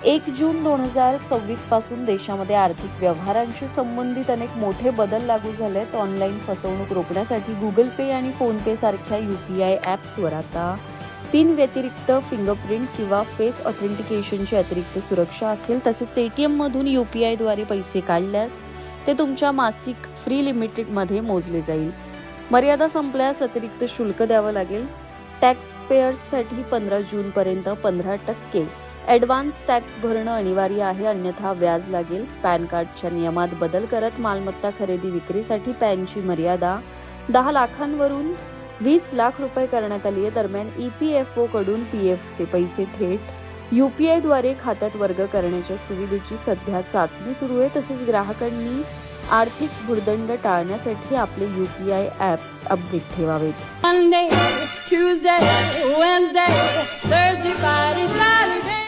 1 जून 2026 पासून देशामध्ये आर्थिक व्यवहारांशी संबंधित अनेक मोठे बदल लागू झालेत. ऑनलाईन फसवणूक रोखण्यासाठी गुगल पे आणि फोन पे सारख्या UPI ॲप्सवर आता पिन व्यतिरिक्त फिंगरप्रिंट किंवा फेस ऑथेंटिकेशनची अतिरिक्त सुरक्षा असेल. तसेच ATM मधून UPI द्वारे पैसे काढल्यास ते तुमच्या मासिक फ्री लिमिटेडमध्ये मोजले जाईल. मर्यादा संपल्यास अतिरिक्त शुल्क द्यावं लागेल. टॅक्स पेयर्ससाठी 15 जूनपर्यंत 15% ॲडव्हान्स टॅक्स भरणं अनिवार्य आहे, अन्यथा व्याज लागेल. पॅन कार्डच्या नियमात बदल करत मालमत्ता खरेदी विक्रीसाठी पॅनची मर्यादा 10 लाखांवरून 20 लाख रुपये करण्यात आली आहे. दरम्यान EPFO कडून PFचे पैसे थेट UPI द्वारे खात्यात वर्ग करण्याच्या सुविधेची सध्या चाचणी सुरू आहे. तसेच ग्राहकांनी आर्थिक भुर्दंड टाळण्यासाठी आपले UPI ॲप्स अपडेट ठेवावेत. Monday, Tuesday, Wednesday, Thursday, Friday, Saturday.